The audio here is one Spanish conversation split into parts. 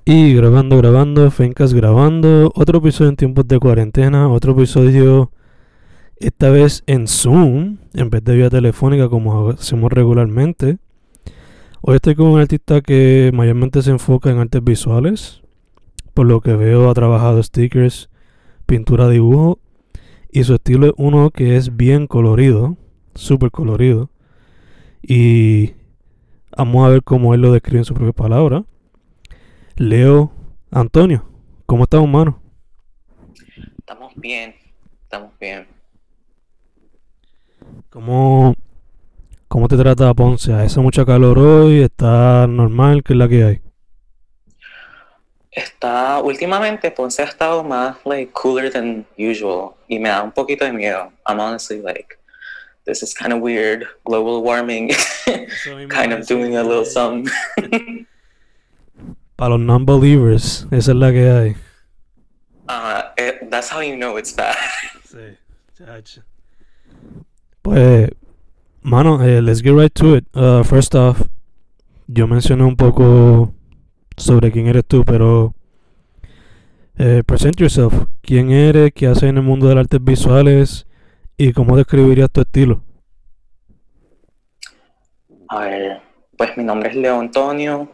Y grabando, FENCast grabando, otro episodio en tiempos de cuarentena, otro episodio esta vez en Zoom, en vez de vía telefónica como hacemos regularmente. Hoy estoy con un artista que mayormente se enfoca en artes visuales, por lo que veo ha trabajado stickers, pintura, dibujo, y su estilo es uno que es bien colorido, súper colorido, y vamos a ver cómo él lo describe en sus propias palabras. Leo Antonio, ¿cómo estás, humano? Estamos bien, estamos bien. ¿Cómo, cómo te trata Ponce? ¿Hace mucha calor hoy? ¿Está normal? ¿Qué es la que hay? Últimamente Ponce ha estado más like cooler than usual y me da un poquito de miedo. I'm honestly like, this is kind of weird. Global warming, Eso mismo iba kind a of decir, doing a little something. para los non-believers, esa es la que hay. That's how you know it's bad. Sí, chacho. Pues, mano, let's get right to it. First off, yo mencioné un poco sobre quién eres tú, pero present yourself. ¿Quién eres? ¿Qué haces en el mundo de las artes visuales? ¿Y cómo describirías tu estilo? A ver, pues mi nombre es Leo Antonio.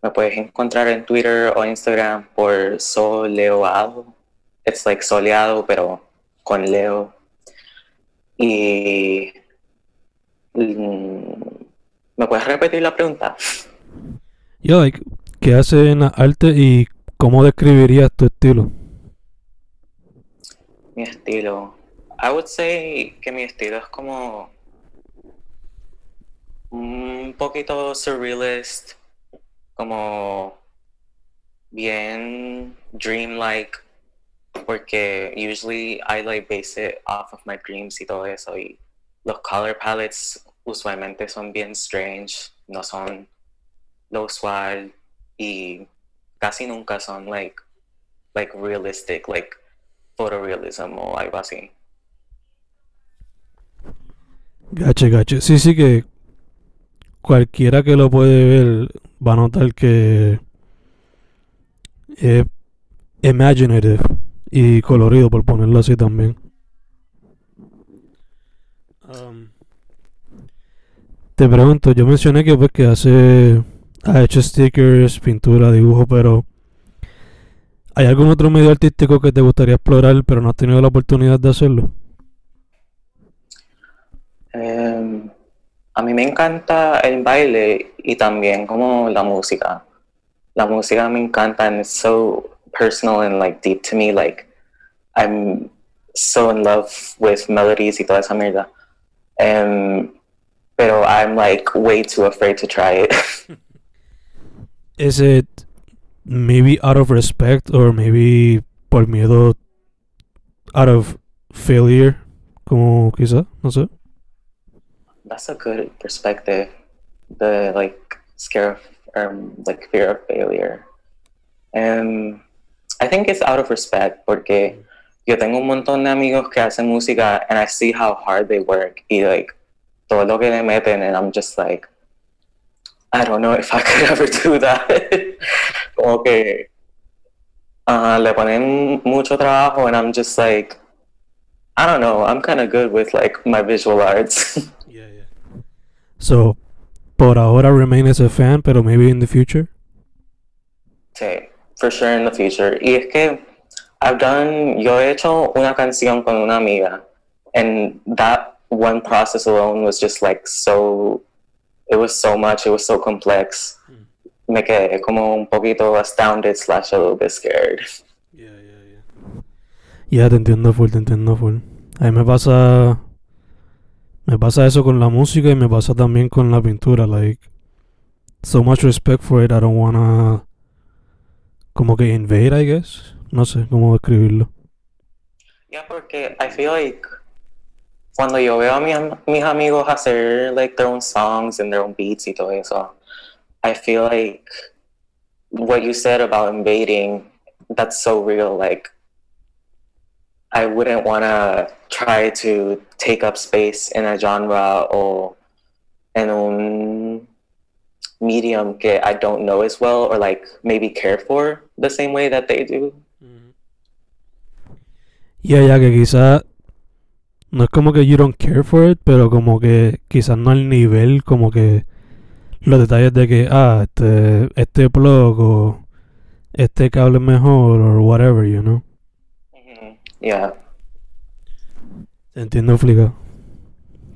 Me puedes encontrar en Twitter o Instagram por soleado. It's like soleado, pero con Leo. Y ¿me puedes repetir la pregunta? Yo, like, ¿qué haces en la arte y cómo describirías tu estilo? Mi estilo. I would say que mi estilo es como un poquito surrealist, como bien dreamlike, porque usually I like base it off of my dreams y todo eso, y los color palettes usualmente son bien strange, no son lo usual y casi nunca son like realistic, like photorealism o algo así. Gache, gache. Sí, sí que cualquiera que lo puede ver va a notar que es imaginative y colorido, por ponerlo así también. Um, Te pregunto, yo mencioné que pues que ha hecho stickers, pintura, dibujo, pero ¿hay algún otro medio artístico que te gustaría explorar pero no has tenido la oportunidad de hacerlo? Eh, a mí me encanta el baile y también como la música. La música me encanta and it's so personal and like deep to me. Like I'm so in love with melodies y toda esa mierda. Pero I'm like way too afraid to try it. Is it maybe out of respect or maybe por miedo out of failure? Como quizá, no sé. That's a good perspective. The like scare of like fear of failure. I think it's out of respect porque yo tengo un montón de amigos que hacen música and I see how hard they work y like todo lo que le meten and I'm just like I don't know if I could ever do that. Como que le ponen mucho trabajo and I'm just like I don't know, I'm kind of good with like my visual arts. Yeah, yeah. So, por ahora remain as a fan, pero maybe in the future. Sí, for sure in the future. Y es que yo he hecho una canción con una amiga and that one process alone was just like so, it was so much, it was so complex. Me quedé como un poquito astounded slash a little bit scared. Yeah, yeah, yeah. Ya te entiendo full, te entiendo full. A mí me pasa eso con la música y me pasa también con la pintura. Like, so much respect for it. I don't wanna como que invade, I guess. No sé cómo describirlo. Yeah, porque I feel like cuando yo veo a mis amigos hacer like their own songs and their own beats y todo eso, I feel like what you said about invading, that's so real. Like, I wouldn't want to try to take up space in a genre o en un medium que I don't know as well or like maybe care for the same way that they do. Ya que quizás no es como que you don't care for it, pero como que quizás no al nivel, como que los detalles de que, este plug o este cable es mejor or whatever, you know. Yeah. Te entiendo, Flica.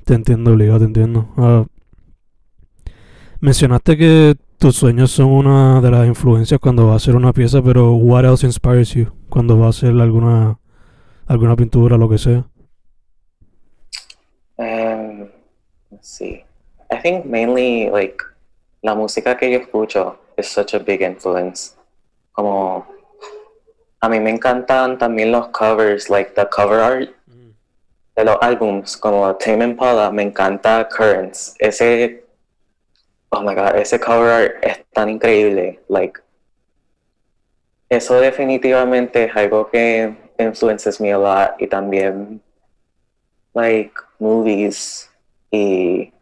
Te entiendo, obligado, te entiendo. Mencionaste que tus sueños son una de las influencias cuando vas a hacer una pieza, pero what else inspires you cuando vas a hacer alguna pintura, lo que sea? Let's see. I think mainly like la música que yo escucho is such a big influence. Como a mí me encantan también los covers, like the cover art de los álbums, como Tame Impala, me encanta Currents. Oh my god, ese cover art es tan increíble. Like, eso definitivamente es algo que influences me a lot. Y también, like, movies y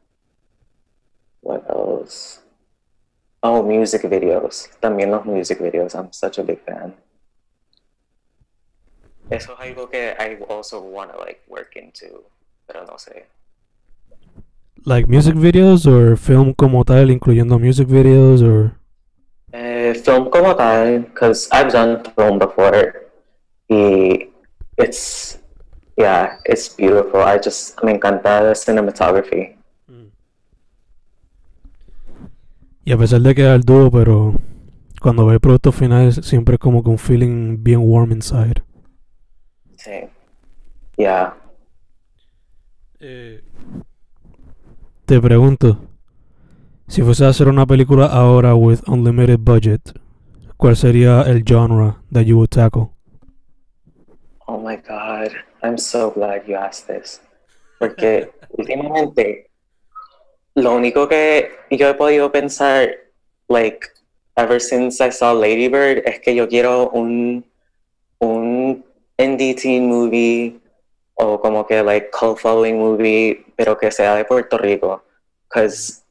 what else? Oh, music videos. También los music videos. I'm such a big fan. Eso es algo que I also want to like work into, pero no sé. Like music videos or film como tal, incluyendo music videos or... Film como tal, because I've done film before. Y it's beautiful. Me encanta la cinematography. Y a pesar de que es dúo, pero cuando ve el producto final siempre es como que un feeling bien warm inside. Sí. Yeah. Te pregunto, si fuese a hacer una película ahora with unlimited budget, ¿cuál sería el genre that you would tackle? Oh my god, I'm so glad you asked this. Porque últimamente lo único que yo he podido pensar, like, ever since I saw Lady Bird, es que yo quiero un indie teen movie o como que like cult following movie, pero que sea de Puerto Rico. Because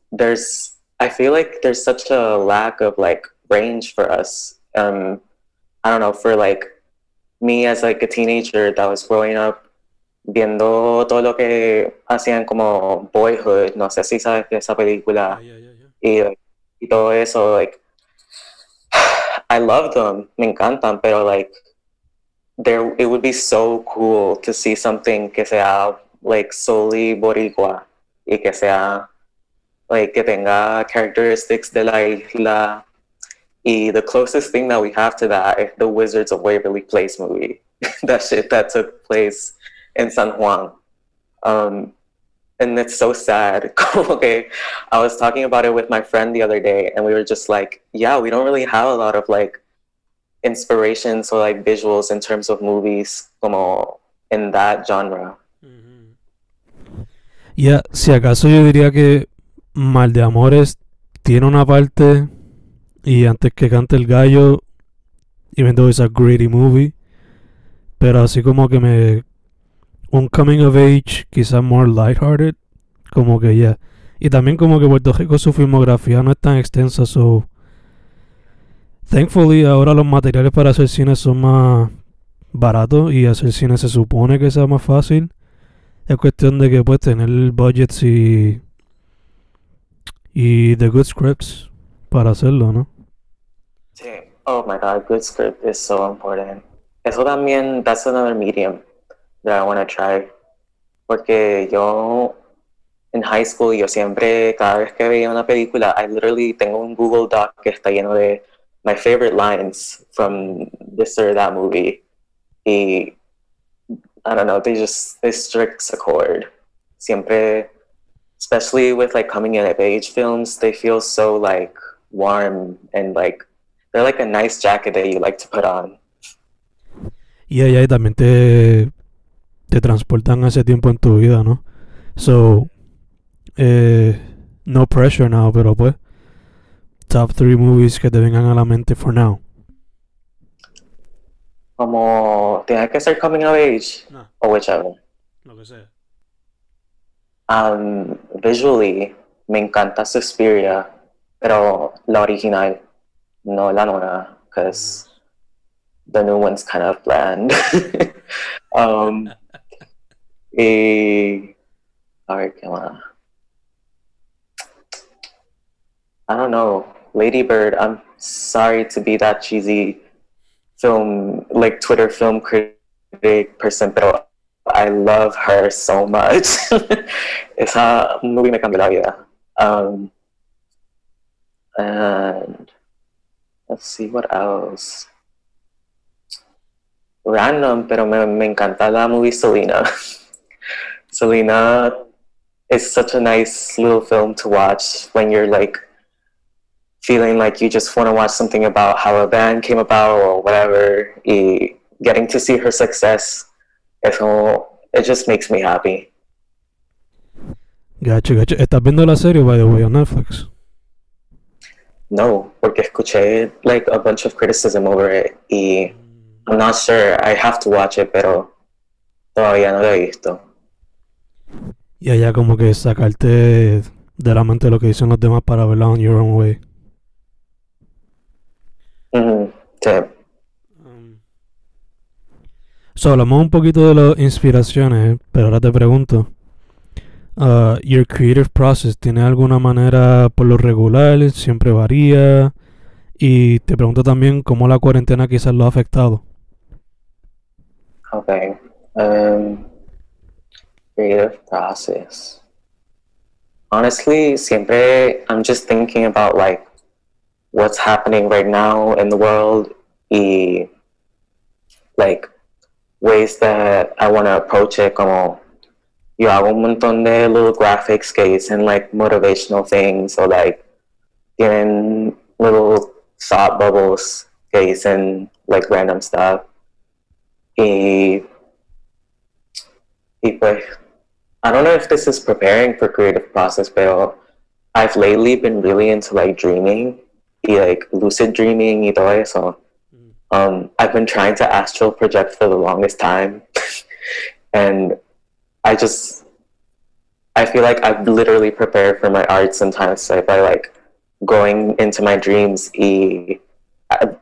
I feel like there's such a lack of like range for us. I don't know, for like me as like a teenager that was growing up viendo todo lo que hacían como Boyhood, no sé si sabes de esa película, y todo eso, like, I love them, me encantan, pero like, it would be so cool to see something que sea like solely boricua y que sea like que tenga characteristics de la isla. Y the closest thing that we have to that is the Wizards of Waverly Place movie. that took place in San Juan. And it's so sad. Como que I was talking about it with my friend the other day, and we were just like, yeah, we don't really have a lot of like inspirations or like visuals in terms of movies como in that genre. Si acaso yo diría que Mal de Amores tiene una parte y antes que cante el gallo, even though it's a gritty movie, pero así como que un coming of age quizás more lighthearted, como que y también como que Puerto Rico su filmografía no es tan extensa, so thankfully ahora los materiales para hacer cine son más baratos y hacer cine se supone que sea más fácil. Es cuestión de que puedes tener budgets y the good scripts para hacerlo, ¿no? Sí. Oh my god, good script is so important. Eso también, that's another medium that I want to try. Porque yo, en high school, yo siempre, cada vez que veía una película, I literally tengo un Google Doc que está lleno de my favorite lines from this or that movie. Y, I don't know, they strike a chord. Siempre, especially with like coming in of age films, they feel so like warm and like, they're like a nice jacket that you like to put on. Y también te transportan a ese tiempo en tu vida, ¿no? So, no pressure now, pero pues, top 3 movies que te vengan a la mente for now. Como, tiene que ser coming of age, No, o whichever. lo que sea. Visually, me encanta Suspiria, pero la original, no la nueva, because the new one's kind of bland. um, y a ver qué más. I don't know. Lady Bird, I'm sorry to be that cheesy film, like Twitter film critic person, pero I love her so much. Esa movie me cambió la vida. And let's see what else. Random, pero me encanta la movie Selena. Selena is such a nice little film to watch when you're like feeling like you just want to watch something about how a band came about or whatever. Y getting to see her success, it just makes me happy. Gacho, gacho. ¿Estás viendo la serie, by the way, on Netflix? No, porque escuché like a bunch of criticism over it y I'm not sure. I have to watch it, pero todavía no lo he visto. Y allá como que sacarte de la mente lo que dicen los demás para verla on your own way. Sí. So, hablamos un poquito de las inspiraciones, pero ahora te pregunto, your creative process, ¿tiene alguna manera por lo regular? ¿Siempre varía? Y te pregunto también cómo la cuarentena quizás lo ha afectado. Okay. Creative process. Honestly, siempre I'm just thinking about like what's happening right now in the world y like ways that I want to approach it. Como yo hago un montón de little graphics que dicen like motivational things or like tienen little thought bubbles que dicen like random stuff. Y pues I don't know if this is preparing for creative process, pero I've lately been really into like dreaming y like lucid dreaming y todo eso. I've been trying to astral project for the longest time and I feel like I've literally prepared for my art sometimes by like going into my dreams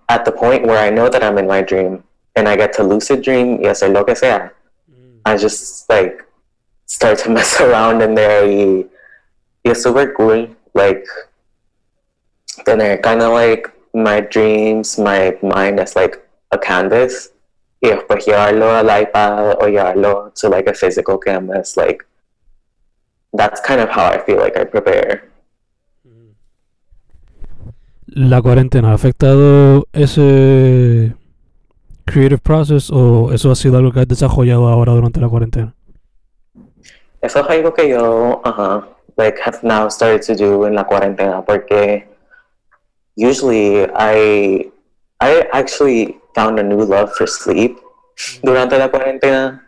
at the point where I know that I'm in my dream and I get to lucid dream y hacer lo que sea. I just like start to mess around in there y it's super cool, like tener kind of like my dreams, my mind as like a canvas y después llevarlo al iPad o llevarlo to like a physical canvas. Like that's kind of how I feel like I prepare. ¿La cuarentena ha afectado ese creative process o eso ha sido algo que has desarrollado ahora durante la cuarentena? Eso es algo que yo like have now started to do en la cuarentena porque usually I actually found a new love for sleep durante la cuarentena.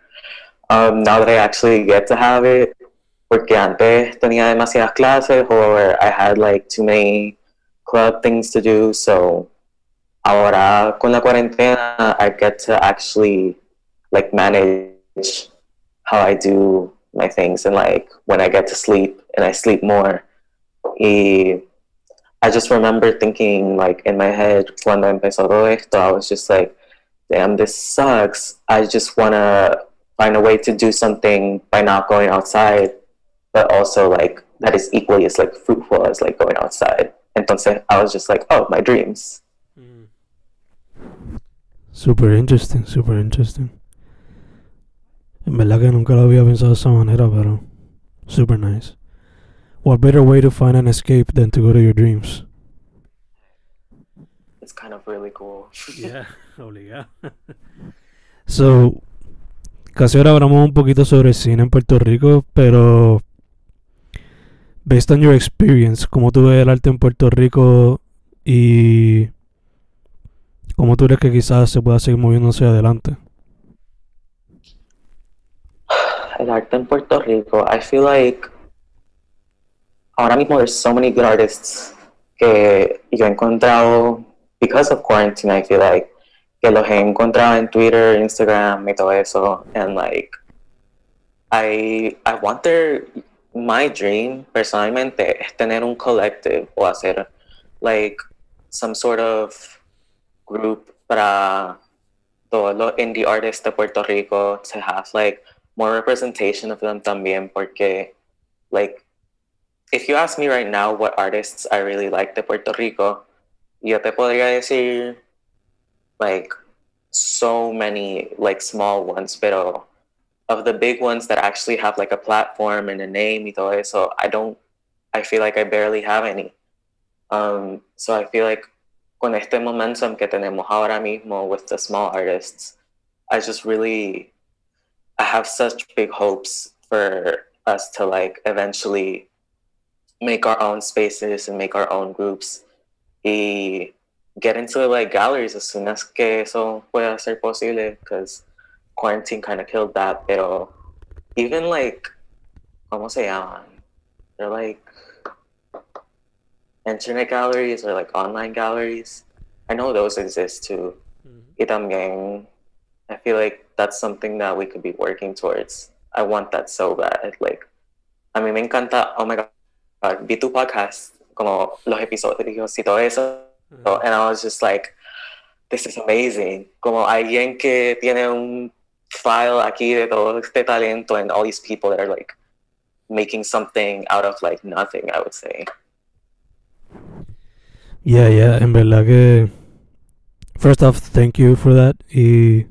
Now that I actually get to have it, porque antes tenía demasiadas clases or I had like too many club things to do. So ahora con la cuarentena I get to actually like manage how I do my things and like when I get to sleep and I sleep more. Y I just remember thinking like in my head cuando empezó todo esto, I was just like, damn, this sucks. I just want to find a way to do something by not going outside, but also like that is equally as like fruitful as like going outside. Entonces I was just like, oh, my dreams. Super interesting, super interesting. En verdad que nunca lo había pensado de esa manera, pero super nice. What better way to find an escape than to go to your dreams? It's kind of really cool. Yeah, obligado. So, casi ahora hablamos un poquito sobre cine en Puerto Rico, pero based on your experience, ¿cómo tú ves el arte en Puerto Rico y cómo tú crees que quizás se pueda seguir moviéndose adelante? El arte en Puerto Rico, I feel like ahora mismo there's so many good artists que yo he encontrado because of quarantine. I feel like que los he encontrado en Twitter, Instagram y todo eso, and like I want my dream personalmente es tener un collective o hacer like some sort of group para todos los indie artists de Puerto Rico to have like more representation of them también, porque like if you ask me right now what artists I really like de Puerto Rico, yo te podría decir like so many like small ones, pero of the big ones that actually have like a platform and a name y todo eso, I feel like I barely have any. So I feel like con este momentum que tenemos ahora mismo with the small artists, I have such big hopes for us to like eventually make our own spaces and make our own groups y get into like galleries as soon as que eso pueda ser posible, because quarantine kind of killed that. Pero even like, ¿cómo se llaman? They're like internet galleries or like online galleries. I know those exist too. Y también, I feel like that's something that we could be working towards. I want that so bad. Like, a mí me encanta, oh my God, vi tu podcast, como los episodios y todo eso. And I was just like, this is amazing. Como alguien que tiene un file aquí de todo este talento and all these people that are like making something out of like nothing, I would say. Yeah, en verdad que first off, thank you for that. Y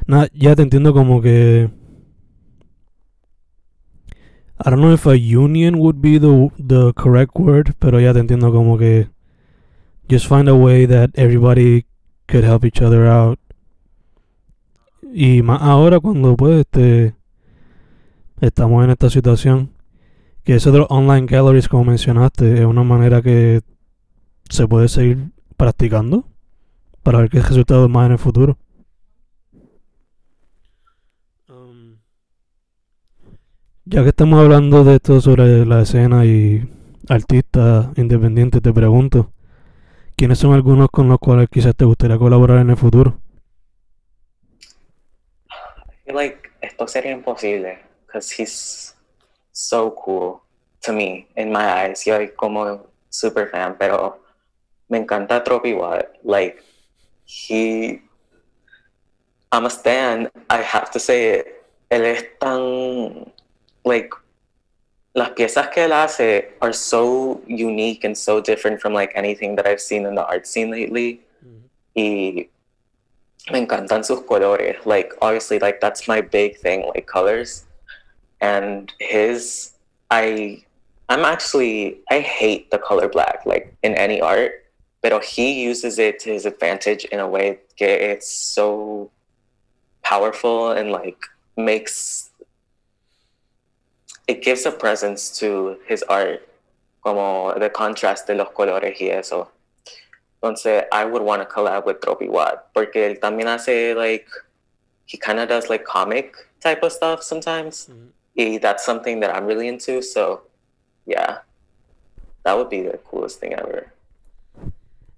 nada, ya te entiendo como que I don't know if a union would be the correct word, pero ya te entiendo como que just find a way that everybody could help each other out. Y más ahora cuando pues estamos en esta situación, que eso de los online galleries como mencionaste es una manera que se puede seguir practicando para ver qué resultados más en el futuro. Ya que estamos hablando de esto sobre la escena y artistas independientes, te pregunto, ¿quiénes son algunos con los cuales quizás te gustaría colaborar en el futuro? I feel like esto sería imposible because he's so cool to me in my eyes. Yo como super fan, pero me encanta Tropi Watt. Like, I'm a stan, I have to say it. Él es tan, like, las piezas que él hace are so unique and so different from like anything that I've seen in the art scene lately. Y me encantan sus colores. Like, obviously, like, that's my big thing, like, colors. And I hate the color black, like, in any art. But he uses it to his advantage in a way que it's so powerful and, like, it gives a presence to his art, como the contrast de los colores y eso. Entonces, I would want to collab with Tropi Watt, porque él también hace, like, he kind of does, like, comic type of stuff sometimes. Y that's something that I'm really into, so, yeah. That would be the coolest thing ever.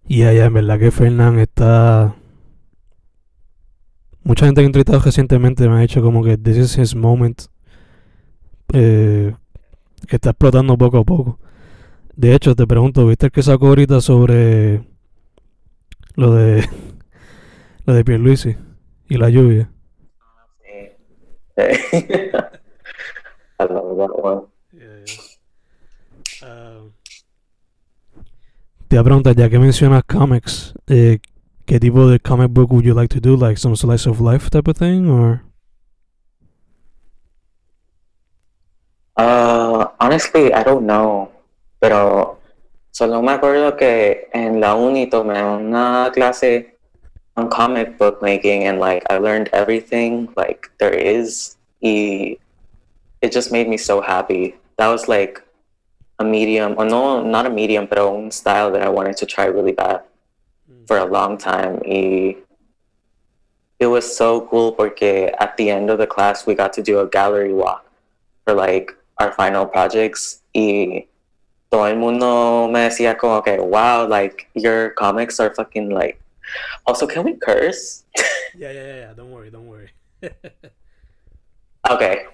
Ya, en verdad que Fernán está... Mucha gente que he entrevistado recientemente me ha dicho como que this is his moment, que está explotando poco a poco. De hecho, te pregunto, ¿viste el que sacó ahorita sobre lo de Pierluisi y la lluvia? I love that one. Te voy a preguntar, ya que mencionas comics, ¿qué tipo de comic book would you like to do? Like some slice of life type of thing, or? Honestly, I don't know. Pero solo me acuerdo que en la uni tomé una clase on comic book making, and like I learned everything like there is. It just made me so happy. That was like a medium, or no, not a medium, but a style that I wanted to try really bad for a long time. It was so cool porque at the end of the class we got to do a gallery walk for like our final projects. Y todo el mundo me decía como, okay, wow, like your comics are fucking like. Also, can we curse? Yeah. Don't worry. Okay.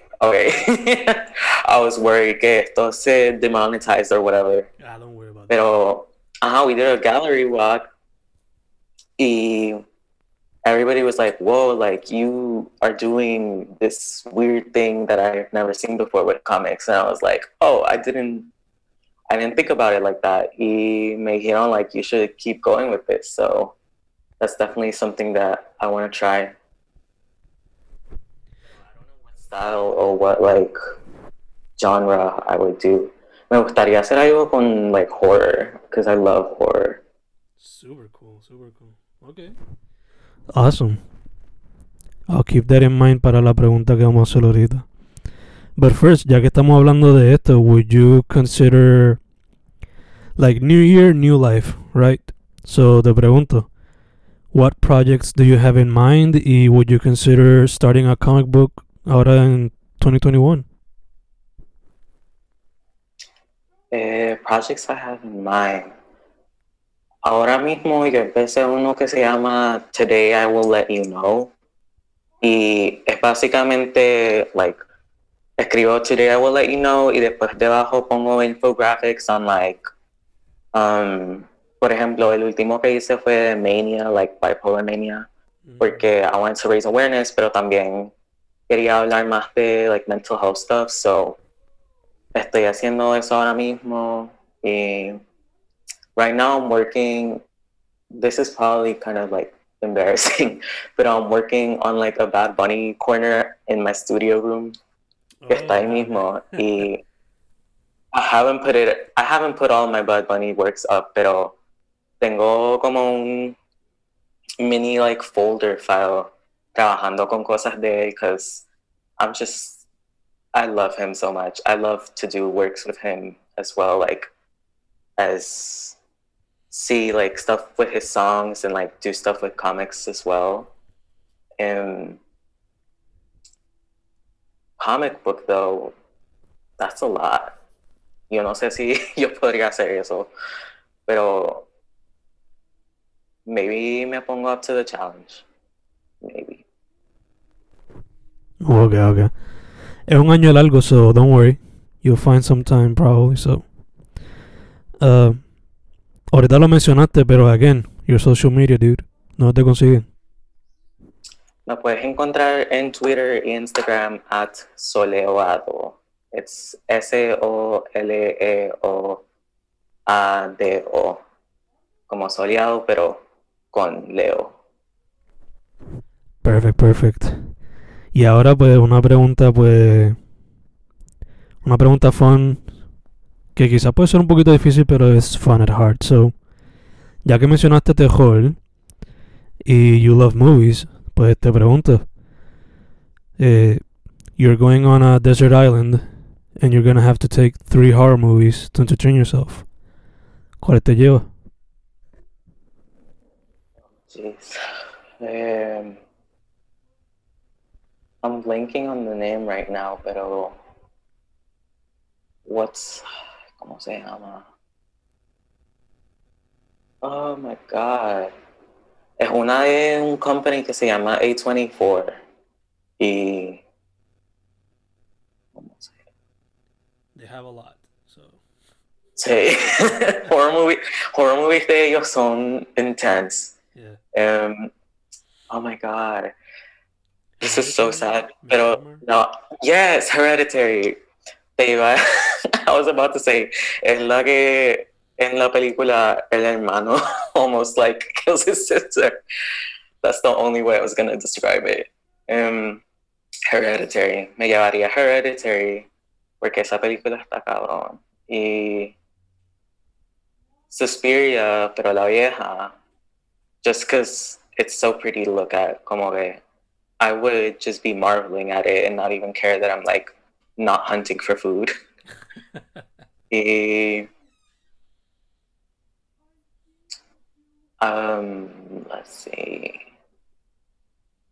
I was worried que esto se demonetized or whatever. Don't worry about that. Pero we did a gallery walk. Y everybody was like, whoa, like you are doing this weird thing that I've never seen before with comics. And I was like, oh, I didn't think about it like that. Y me dijeron like you should keep going with this. So that's definitely something that I want to try. I don't know what style or what like genre I would do. Me gustaría hacer algo con like horror because I love horror. Super cool, super cool. Okay. Awesome. I'll keep that in mind para la pregunta que vamos a hacer ahorita. But first, ya que estamos hablando de esto, would you consider like New Year, New Life, right? So te pregunto, what projects do you have in mind y would you consider starting a comic book ahora en 2021? Projects I have in mind. Ahora mismo yo empecé uno que se llama Today I Will Let You Know. Y es básicamente, like, escribo Today I Will Let You Know y después debajo pongo infographics on, like, por ejemplo, el último que hice fue Mania, like, Bipolar Mania, porque I wanted to raise awareness, pero también quería hablar más de, like, mental health stuff, so estoy haciendo eso ahora mismo. Y right now I'm working, this is probably kind of, like, embarrassing, but I'm working on like a Bad Bunny corner in my studio room. Que está ahí mismo. Y I haven't put all my Bad Bunny works up, pero tengo como un mini like folder file trabajando con cosas de él because I love him so much. I love to do works with him as well, like as see like stuff with his songs and like do stuff with comics as well. And comic book though, that's a lot. Yo no sé si yo podría hacer eso, pero maybe me pongo up to the challenge. Maybe. Okay. Es un año largo, so don't worry. You'll find some time probably, so. Ahorita lo mencionaste, pero again, your social media, dude. ¿No te consiguen? Me puedes encontrar en Twitter e Instagram at Soleoado. It's SOLEOADO. Como soleado, pero con Leo. Perfect. Y ahora pues una pregunta fun que quizás puede ser un poquito difícil, pero es fun at heart. So, ya que mencionaste terror y you love movies, pues te pregunto, you're going on a desert island and you're gonna have to take 3 horror movies to entertain yourself. ¿Cuáles te lleva? Jeez. I'm blanking on the name right now, pero ¿cómo se llama? Oh my god. Es una de un company que se llama A24. Y ¿cómo se llama? They have a lot, so. Sí. horror movies de ellos son intense. Yeah. Oh my god. This is so sad. Pero no. Yes, Hereditary. I was about to say, es la que en la película el hermano almost like kills his sister. That's the only way I was gonna describe it. Hereditary. Me llevaría Hereditary porque esa película está cabrón. Y Suspiria, pero la vieja, just because it's so pretty to look at, como que I would just be marveling at it and not even care that I'm like not hunting for food. Let's see.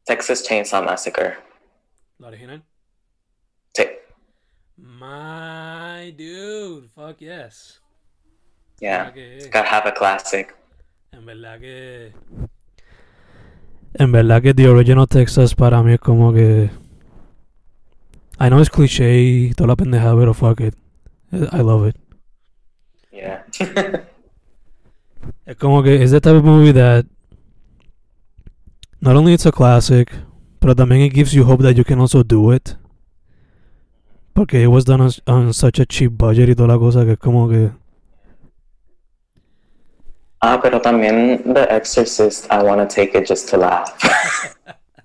Texas Chainsaw Massacre. ¿La original? Sí. My dude, fuck yes. Yeah, gotta have a classic. En verdad que The Original Texas para mí es como que I know it's cliché y toda la pendejada, pero fuck it. I love it. Yeah. Es como que es the type of movie that not only it's a classic, pero también it gives you hope that you can also do it. Porque it was done on such a cheap budget y toda la cosa que es como que... Pero también The Exorcist, I want to take it just to laugh.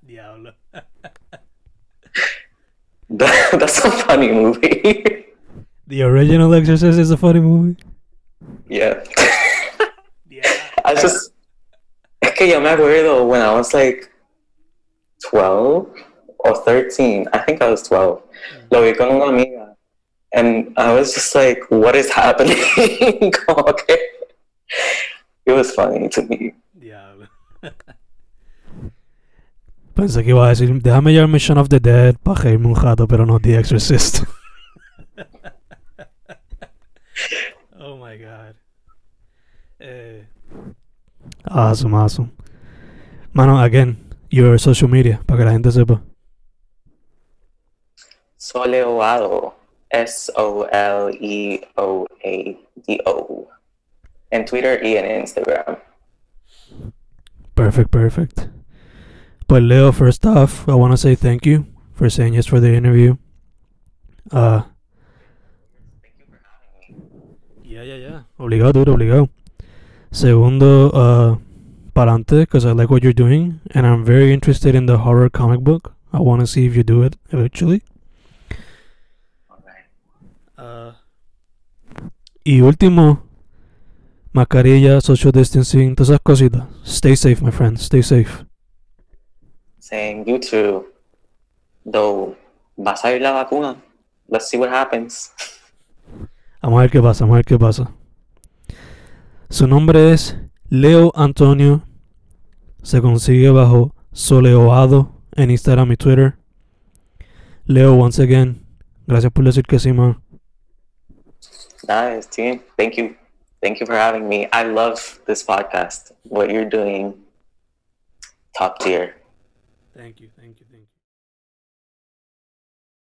Diablo. That's a funny movie. The original Exorcist is a funny movie. Yeah. Yeah. Es que yo me acuerdo when I was like 12 or 13. I think I was 12. Lo vi con una amiga. And I was just like, what is happening? Como que it was funny to me. Diablo. Pensé que iba a decir, déjame llevarme Shaun of the Dead para reírme un rato, pero no The Exorcist. Oh my god. Awesome. Mano, again, your social media, para que la gente sepa. Soleoado. SOLEOADO. En Twitter y en Instagram. Perfect. But Leo, first off, I want to say thank you for saying yes for the interview. Thank you for having me. Yeah. Obligado, dude, obligado. Segundo, pa'lante, because I like what you're doing, and I'm very interested in the horror comic book. I want to see if you do it eventually. Y último, mascarilla, social distancing, todas esas cositas. Stay safe, my friend. Stay safe. Saying you too. Though, ¿vas a ir la vacuna? Let's see what happens. Vamos a ver qué pasa. Su nombre es Leo Antonio. Se consigue bajo Soleoado en Instagram y Twitter. Leo, once again, gracias por decir que sí, man. Nice, team. Thank you. Thank you for having me. I love this podcast. What you're doing, top tier. Thank you.